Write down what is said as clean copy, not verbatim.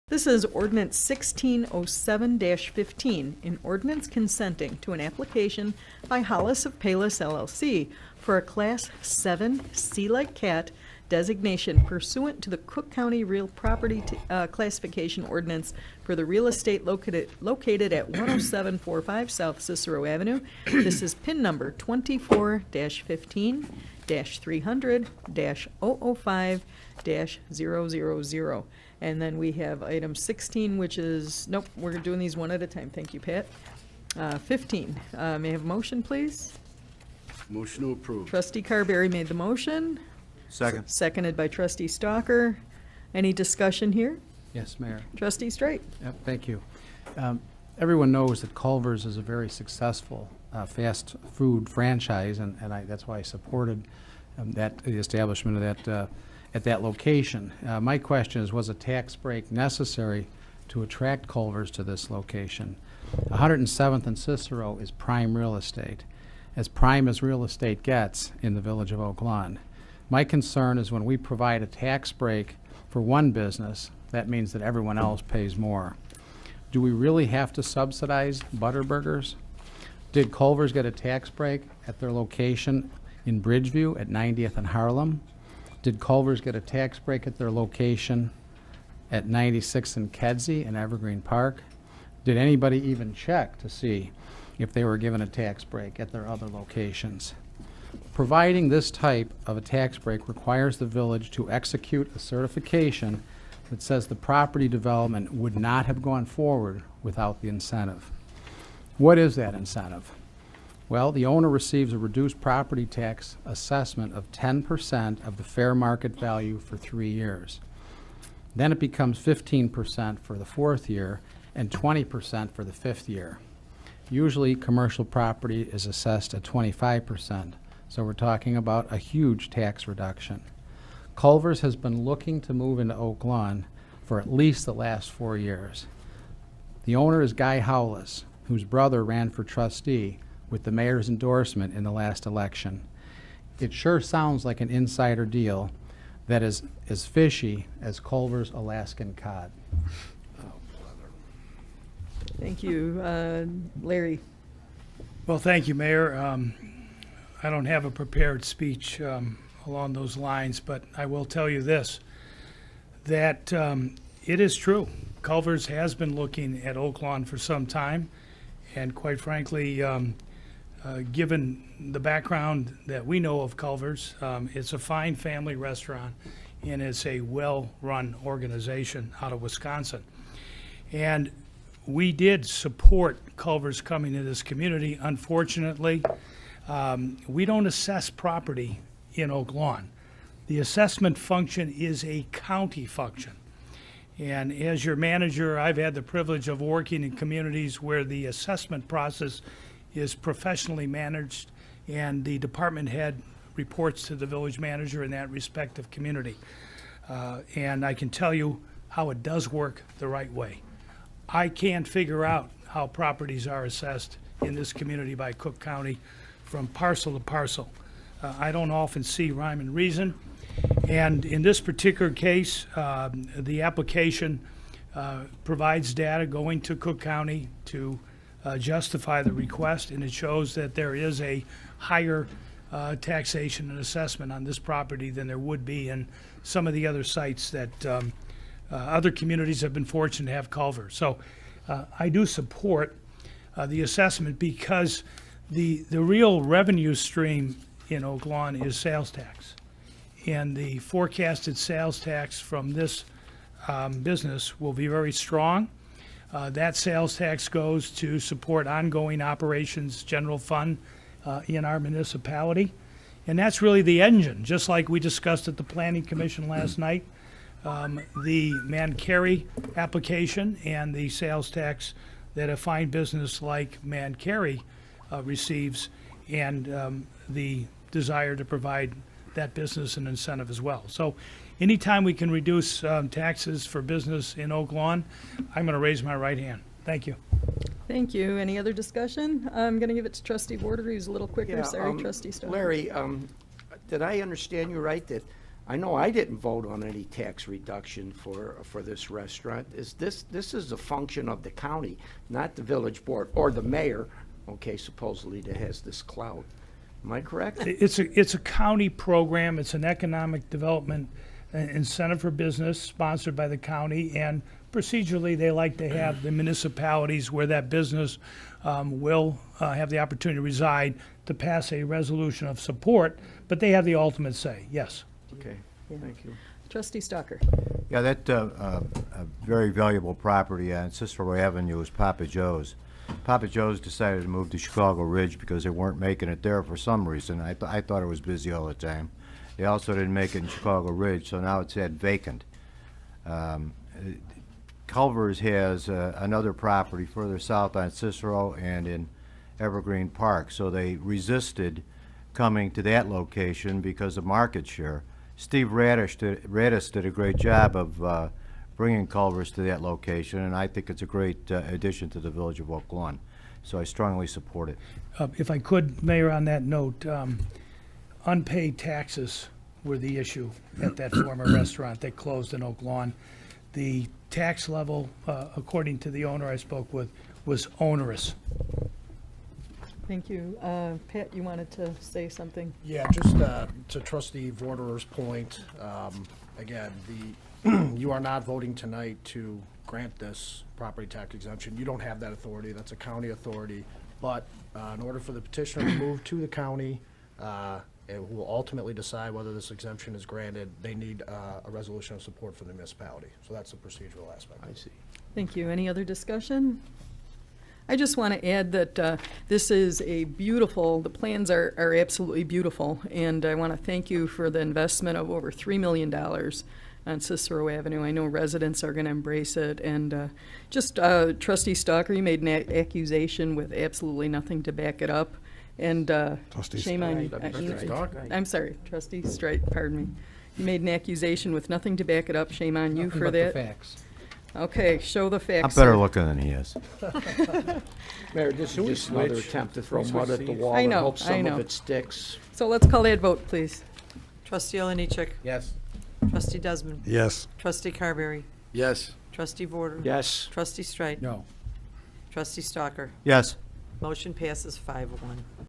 This is ordinance 1607-15, an ordinance consenting to an application by Hollis of Palis LLC for a Class 7 Sea-Like Cat designation pursuant to the Cook County Real Property Classification Ordinance for the real estate located at 10745 South Cicero Avenue. This is PIN number 24-15-300-005-000. And then we have item 16, which is, nope, we're doing these one at a time. Thank you, Pat. 15, may I have a motion, please? Motion to approve. Trustee Carberry made the motion. Second. Seconded by Trustee Stalker. Any discussion here? Yes, Mayor. Trustee Straight. Yep, thank you. Everyone knows that Culvers is a very successful fast food franchise, and that's why I supported the establishment of that at that location. My question is, was a tax break necessary to attract Culvers to this location? 107th and Cicero is prime real estate, as prime as real estate gets in the village of Oak Lawn. My concern is when we provide a tax break for one business, that means that everyone else pays more. Do we really have to subsidize Butterburgers? Did Culvers get a tax break at their location in Bridgeview at 90th and Harlem? Did Culvers get a tax break at their location at 96th and Kedzie in Evergreen Park? Did anybody even check to see if they were given a tax break at their other locations? Providing this type of a tax break requires the village to execute a certification that says the property development would not have gone forward without the incentive. What is that incentive? Well, the owner receives a reduced property tax assessment of 10% of the fair market value for 3 years. Then it becomes 15% for the 4th year and 20% for the 5th year. Usually commercial property is assessed at 25%, so we're talking about a huge tax reduction. Culvers has been looking to move into Oak Lawn for at least the last 4 years. The owner is Guy Hollis, whose brother ran for trustee with the mayor's endorsement in the last election. It sure sounds like an insider deal that is as fishy as Culver's Alaskan cod. Thank you. Larry. Well, thank you, Mayor. I don't have a prepared speech along those lines, but I will tell you this, that it is true. Culvers has been looking at Oak Lawn for some time, and quite frankly, given the background that we know of Culvers, it's a fine family restaurant, and it's a well-run organization out of Wisconsin. And we did support Culvers coming to this community. Unfortunately, we don't assess property in Oak Lawn. The assessment function is a county function. And as your manager, I've had the privilege of working in communities where the assessment process is professionally managed and the department head reports to the village manager in that respective community. And I can tell you how it does work the right way. I can't figure out how properties are assessed in this community by Cook County from parcel to parcel. I don't often see rhyme and reason. And in this particular case, the application provides data going to Cook County to justify the request, and it shows that there is a higher taxation and assessment on this property than there would be in some of the other sites that other communities have been fortunate to have Culver. So I do support the assessment because the real revenue stream in Oak Lawn is sales tax. And the forecasted sales tax from this business will be very strong. That sales tax goes to support ongoing operations general fund in our municipality. And that's really the engine, just like we discussed at the Planning Commission last night. The Mancari application and the sales tax that a fine business like Mancari receives, and the desire to provide that business an incentive as well. So anytime we can reduce taxes for business in Oak Lawn, I'm going to raise my right hand. Thank you. Thank you. Any other discussion? I'm going to give it to Trustee Border, who's a little quicker. Yeah, Sorry, Trustee Stalker. Larry, did I understand you right that I know I didn't vote on any tax reduction for this restaurant. This is a function of the county, not the village board or the mayor, okay, supposedly that has this clout. Am I correct? It's a county program. It's an economic development incentive for business sponsored by the county, and procedurally, they like to have the municipalities where that business will have the opportunity to reside to pass a resolution of support, but they have the ultimate say, yes. Okay, thank you. Trustee Stalker. Yeah, that a very valuable property on Cicero Avenue is Papa Joe's. Papa Joe's decided to move to Chicago Ridge because they weren't making it there for some reason. I thought it was busy all the time. They also didn't make it in Chicago Ridge, so now it's had vacant. Culvers has another property further south on Cicero and in Evergreen Park, so they resisted coming to that location because of market share. Steve Radis did a great job of bringing Culvers to that location, and I think it's a great addition to the village of Oak Lawn. So I strongly support it. If I could, Mayor, on that note, unpaid taxes were the issue at that former restaurant that closed in Oak Lawn. The tax level, according to the owner I spoke with, was onerous. Thank you. Pat, you wanted to say something? Yeah, just to Trustee Vorderer's point, again, you are not voting tonight to grant this property tax exemption. You don't have that authority. That's a county authority. But in order for the petitioner to move to the county, who will ultimately decide whether this exemption is granted, they need a resolution of support from the municipality. So that's the procedural aspect. I see. Thank you. Any other discussion? I just want to add that this is a beautiful, the plans are absolutely beautiful, and I want to thank you for the investment of over $3 million on Cicero Avenue. I know residents are going to embrace it, and Trustee Stalker, you made an accusation with absolutely nothing to back it up, and shame on you. I'm sorry, Trustee Strite, pardon me. You made an accusation with nothing to back it up. Shame on you Nothing for but the that. facts. Okay, show the I'm facts. better sir. looking than he is. Mayor, this is just another attempt to throw mud at the wall I and know, hope I some know. of it sticks. So let's call that vote, please. Trustee Oliniechek. Yes. Trustee Desmond. Yes. Trustee Carberry. Yes. Trustee Vorder. Yes. Trustee Strite. No. Trustee Stalker. Yes. Motion passes 5-1.